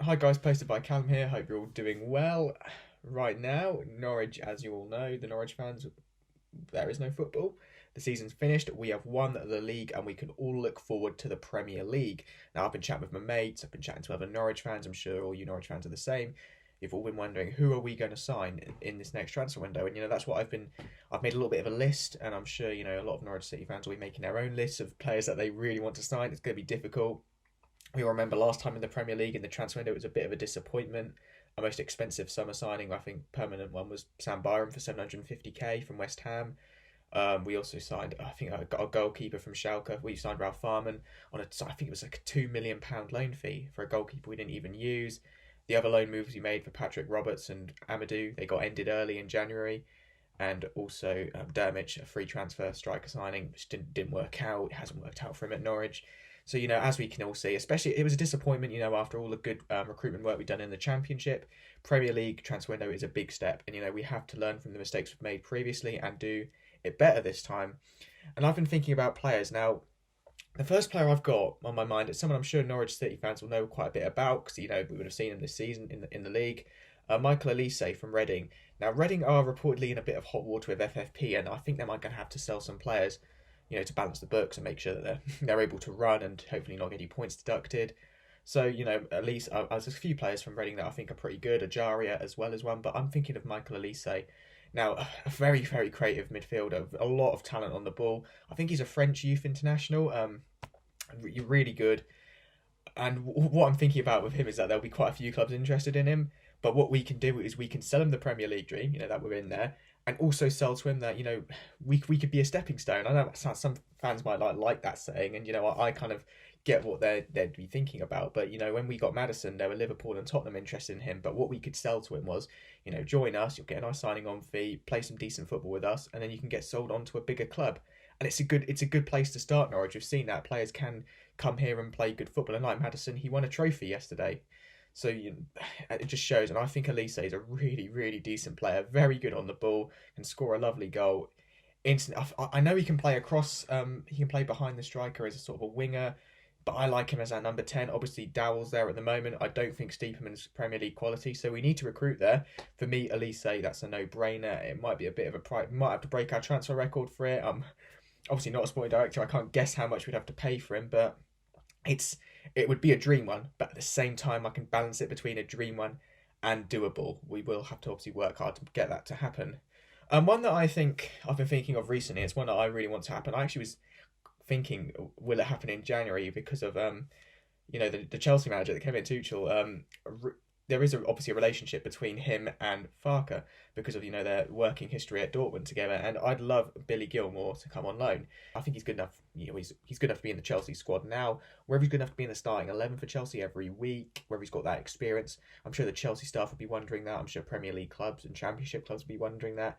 Hi guys, posted by Callum here. Hope you're all doing well. Right now, Norwich, as you all know, the Norwich fans, there is no football. The season's finished. We have won the league, and we can all look forward to the Premier League. Now, I've been chatting with my mates. I've been chatting to other Norwich fans. I'm sure all you Norwich fans are the same. You've all been wondering who are we going to sign in this next transfer window, and that's what I've been. I've made a little bit of a list, and I'm sure a lot of Norwich City fans will be making their own lists of players that they really want to sign. It's going to be difficult. We all remember last time in the Premier League in the transfer window, it was a bit of a disappointment. Our most expensive summer signing, I think, permanent one was Sam Byram for 750k from West Ham. We also signed, I think, a goalkeeper from Schalke. We signed Ralph Farman on I think it was like a £2 million loan fee for a goalkeeper we didn't even use. The other loan moves we made for Patrick Roberts and Amadou, they got ended early in January. And also Dermich, a free transfer striker signing, which didn't work out. It hasn't worked out for him at Norwich. So, as we can all see, especially it was a disappointment, after all the good recruitment work we've done in the Championship. Premier League transfer window is a big step. And, we have to learn from the mistakes we've made previously and do it better this time. And I've been thinking about players. Now, the first player I've got on my mind is someone I'm sure Norwich City fans will know quite a bit about because, we would have seen him this season in the league. Michael Elise from Reading. Now, Reading are reportedly in a bit of hot water with FFP, and I think they might going to have to sell some players to balance the books and make sure that they're able to run and hopefully not get any points deducted. So, at least there's a few players from Reading that I think are pretty good, Ajaria as well as one, but I'm thinking of Michael Elise. Now, a very, very creative midfielder, a lot of talent on the ball. I think he's a French youth international, really good. And what I'm thinking about with him is that there'll be quite a few clubs interested in him. But what we can do is we can sell him the Premier League dream, that we're in there, and also sell to him that we could be a stepping stone. I know some fans might like that saying, and I kind of get what they'd be thinking about. But when we got Maddison, there were Liverpool and Tottenham interested in him. But what we could sell to him was, join us, you'll get a nice signing on fee, play some decent football with us, and then you can get sold on to a bigger club. And it's a good place to start, Norwich. We've seen that players can come here and play good football. And like Maddison, he won a trophy yesterday. So it just shows, and I think Elise is a really, really decent player, very good on the ball, can score a lovely goal. I know he can play across, he can play behind the striker as a sort of a winger, but I like him as that number 10. Obviously, Dowell's there at the moment. I don't think Steeperman's Premier League quality, so we need to recruit there. For me, Elise, that's a no-brainer. It might be a bit of a price. We might have to break our transfer record for it. Obviously not a sporting director. I can't guess how much we'd have to pay for him, but it would be a dream one, but at the same time I can balance it between a dream one and doable. We will have to obviously work hard to get that to happen. One that I think I've been thinking of recently, it's one that I really want to happen. I actually was thinking, will it happen in January because of the Chelsea manager that came in, Tuchel. There is obviously a relationship between him and Farke because of their working history at Dortmund together, and I'd love Billy Gilmore to come on loan. I think he's good enough. He's good enough to be in the Chelsea squad now. Whether he's good enough to be in the starting 11 for Chelsea every week, whether he's got that experience, I'm sure the Chelsea staff would be wondering that. I'm sure Premier League clubs and Championship clubs would be wondering that.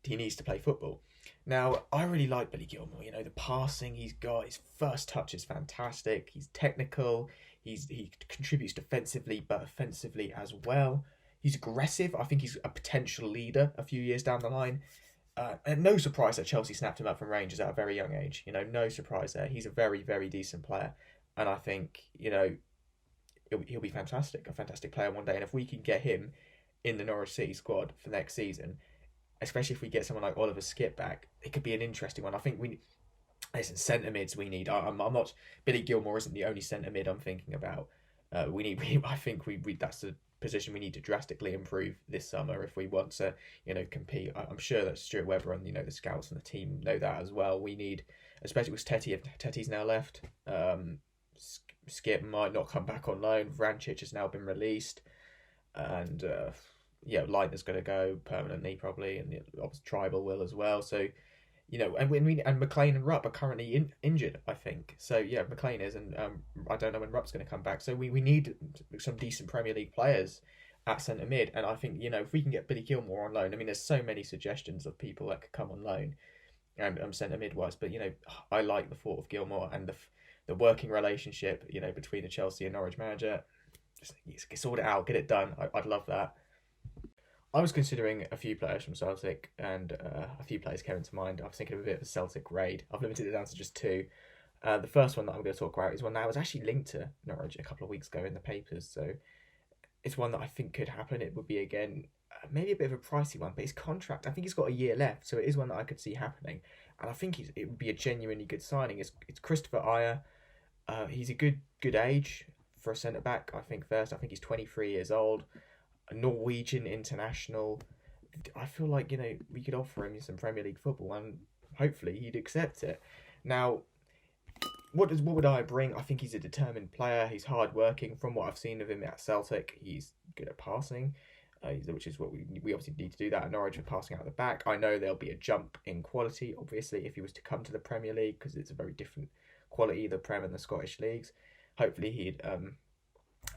He needs to play football. Now, I really like Billy Gilmore. The passing he's got, his first touch is fantastic. He's technical. He contributes defensively, but offensively as well. He's aggressive. I think he's a potential leader a few years down the line. And no surprise that Chelsea snapped him up from Rangers at a very young age. No surprise there. He's a very, very decent player. And I think, he'll be fantastic, a fantastic player one day. And if we can get him in the Norwich City squad for next season, especially if we get someone like Oliver Skip back, it could be an interesting one. I think listen, centre mids we need. I'm not. Billy Gilmore isn't the only centre mid I'm thinking about. I think that's the position we need to drastically improve this summer if we want to, compete. I'm sure that Stuart Webber and the scouts and the team know that as well. We need, especially with Tetty. If Tetty's now left, Skip might not come back on loan. Vrancic has now been released, and Leitner's going to go permanently probably, and obviously Tribal will as well. So, and McLean and Rupp are currently injured, I think. So McLean is, and I don't know when Rupp's going to come back. So we need some decent Premier League players at centre mid, and I think if we can get Billy Gilmore on loan, there's so many suggestions of people that could come on loan, and centre mid wise. But I like the thought of Gilmore and the working relationship between the Chelsea and Norwich manager. Just sort it out, get it done. I'd love that. I was considering a few players from Celtic, and a few players came into mind. I was thinking of a bit of a Celtic raid. I've limited it down to just two. The first one that I'm going to talk about is one that was actually linked to Norwich a couple of weeks ago in the papers. So it's one that I think could happen. It would be, again, maybe a bit of a pricey one, but his contract, I think he's got a year left, so it is one that I could see happening. And I think it would be a genuinely good signing. It's Christopher Ayer. He's a good age for a centre back. I think he's 23 years old, a Norwegian international. I feel like we could offer him some Premier League football, and hopefully he'd accept it. Now, what would I bring? I think he's a determined player. He's hard working. From what I've seen of him at Celtic, he's good at passing, which is what we obviously need to do that at Norwich with passing out the back. I know there'll be a jump in quality, obviously, if he was to come to the Premier League, because it's a very different quality, the Prem and the Scottish leagues. Hopefully he'd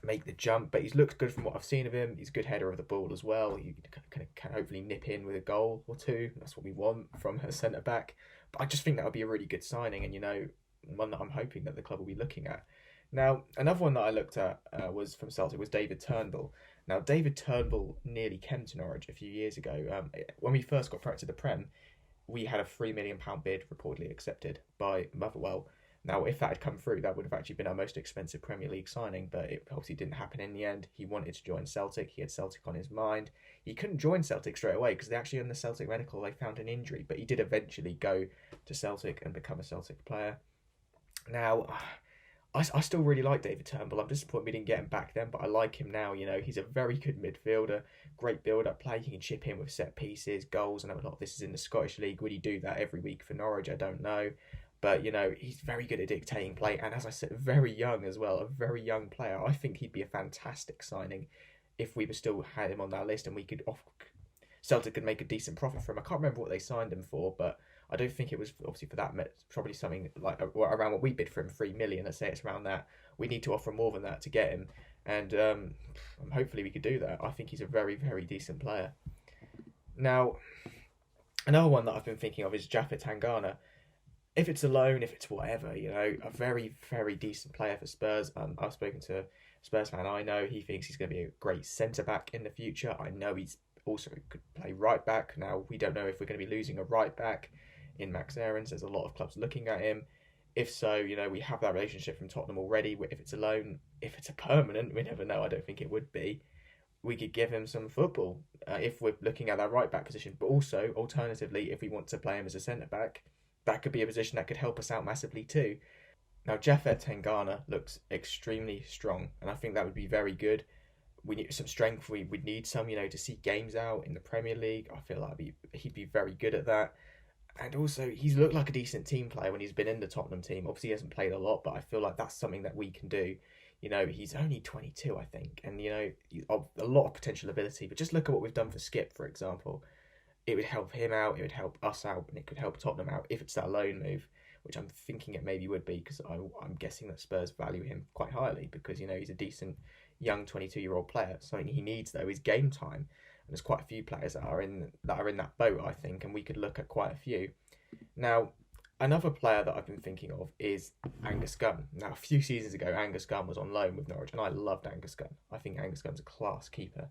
make the jump, but he's looked good from what I've seen of him. He's a good header of the ball as well. He can hopefully nip in with a goal or two. That's what we want from a centre back. But I just think that would be a really good signing, and one that I'm hoping that the club will be looking at. Now, another one that I looked at was from Celtic, was David Turnbull. Now, David Turnbull nearly came to Norwich a few years ago. When we first got promoted to the Prem, we had a £3 million bid reportedly accepted by Motherwell. Now, if that had come through, that would have actually been our most expensive Premier League signing, but it obviously didn't happen in the end. He wanted to join Celtic. He had Celtic on his mind. He couldn't join Celtic straight away because they actually, in the Celtic medical, they found an injury, but he did eventually go to Celtic and become a Celtic player. Now, I still really like David Turnbull. I'm disappointed we didn't get him back then, but I like him now. He's a very good midfielder, great build-up play. He can chip in with set pieces, goals. I know a lot of this is in the Scottish League. Would he do that every week for Norwich? I don't know. But, he's very good at dictating play. And as I said, very young as well, a very young player. I think he'd be a fantastic signing if we still had him on that list and Celtic could make a decent profit for him. I can't remember what they signed him for, but I don't think it was obviously for that. Probably something like around what we bid for him, 3 million. Let's say it's around that. We need to offer more than that to get him. And hopefully we could do that. I think he's a very, very decent player. Now, another one that I've been thinking of is Japhet Tengana. If it's a loan, if it's whatever, a very, very decent player for Spurs. I've spoken to a Spurs fan. I know he thinks he's going to be a great centre-back in the future. I know he's also could play right-back. Now, we don't know if we're going to be losing a right-back in Max Aarons. There's a lot of clubs looking at him. If so, we have that relationship from Tottenham already. If it's a loan, if it's a permanent, we never know. I don't think it would be. We could give him some football if we're looking at that right-back position. But also, alternatively, if we want to play him as a centre-back, that could be a position that could help us out massively too. Now, Japhet Tengana looks extremely strong, and I think that would be very good. We need some strength. We'd need some, to see games out in the Premier League. I feel like he'd be very good at that. And also, he's looked like a decent team player when he's been in the Tottenham team. Obviously, he hasn't played a lot, but I feel like that's something that we can do. He's only 22, I think, and, a lot of potential ability. But just look at what we've done for Skip, for example. It would help him out, it would help us out, and it could help Tottenham out if it's that loan move, which I'm thinking it maybe would be, because I'm guessing that Spurs value him quite highly because, he's a decent young 22-year-old player. Something he needs, though, is game time. And there's quite a few players that are in that boat, I think, and we could look at quite a few. Now, another player that I've been thinking of is Angus Gun. Now, a few seasons ago, Angus Gun was on loan with Norwich, and I loved Angus Gun. I think Angus Gun's a class keeper.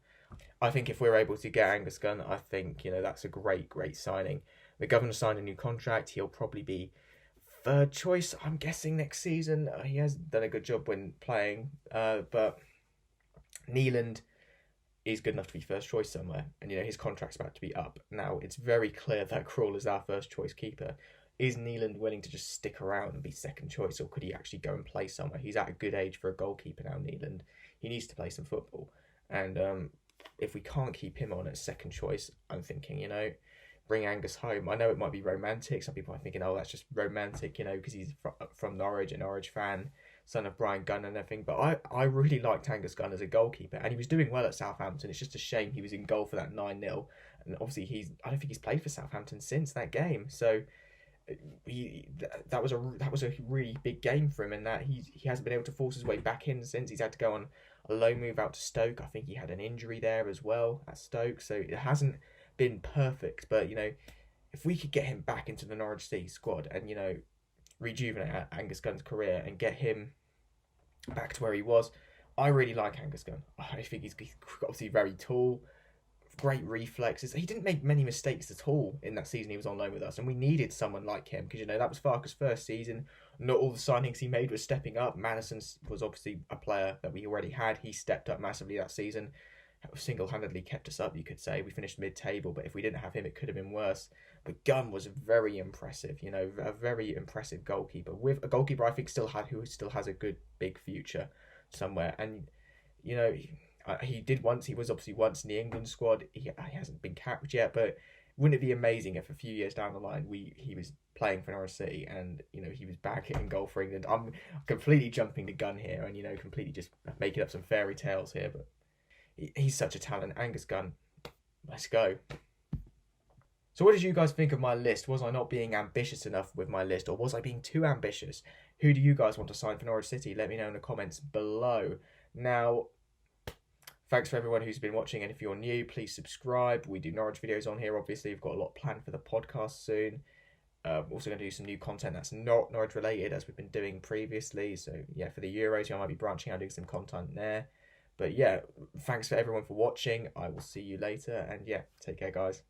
I think if we're able to get Angus Gun, I think, that's a great, great signing. The governor signed a new contract. He'll probably be third choice, I'm guessing, next season. He has done a good job when playing, but Neeland is good enough to be first choice somewhere. And, his contract's about to be up. Now, it's very clear that Krul is our first choice keeper. Is Neeland willing to just stick around and be second choice, or could he actually go and play somewhere? He's at a good age for a goalkeeper now, Neeland. He needs to play some football. And if we can't keep him on as second choice, I'm thinking, bring Angus home. I know it might be romantic. Some people are thinking, oh, that's just romantic, because he's from Norwich, a Norwich fan, son of Brian Gunn and everything. But I really liked Angus Gunn as a goalkeeper, and he was doing well at Southampton. It's just a shame he was in goal for that 9-0. And obviously, I don't think he's played for Southampton since that game. So that was a really big game for him, and that he hasn't been able to force his way back in since. He's had to go on a loan move out to Stoke. I think he had an injury there as well at Stoke, so it hasn't been perfect. But if we could get him back into the Norwich City squad and rejuvenate Angus Gunn's career and get him back to where he was, I really like Angus Gunn. I think he's obviously very tall, great reflexes. He didn't make many mistakes at all in that season he was on loan with us, and we needed someone like him because that was Farke's first season. not all the signings he made was stepping up. Madison was obviously a player that we already had. He stepped up massively that season. Single-handedly kept us up, you could say. We finished mid-table, but if we didn't have him, it could have been worse. But Gun was very impressive, you know, a very impressive goalkeeper. With a goalkeeper, I think who still has a good big future somewhere. And you know, he was obviously once in the England squad. He hasn't been capped yet, but wouldn't it be amazing if a few years down the line he was playing for Norwich City and you know he was back hitting goal for England? I'm completely jumping the gun here and you know completely just making up some fairy tales here, but he's such a talent. Angus Gun, let's go. So what did you guys think of my list? Was I not being ambitious enough with my list, or was I being too ambitious? Who do you guys want to sign for Norwich City? Let me know in the comments below. Now, thanks for everyone who's been watching, and if you're new, please subscribe. We do Norwich videos on here, obviously. We've got a lot planned for the podcast soon. Also going to do some new content that's not Norwich related, as we've been doing previously. So, yeah, for the Euros, I might be branching out, doing some content there. But, yeah, thanks for everyone for watching. I will see you later, and, yeah, take care, guys.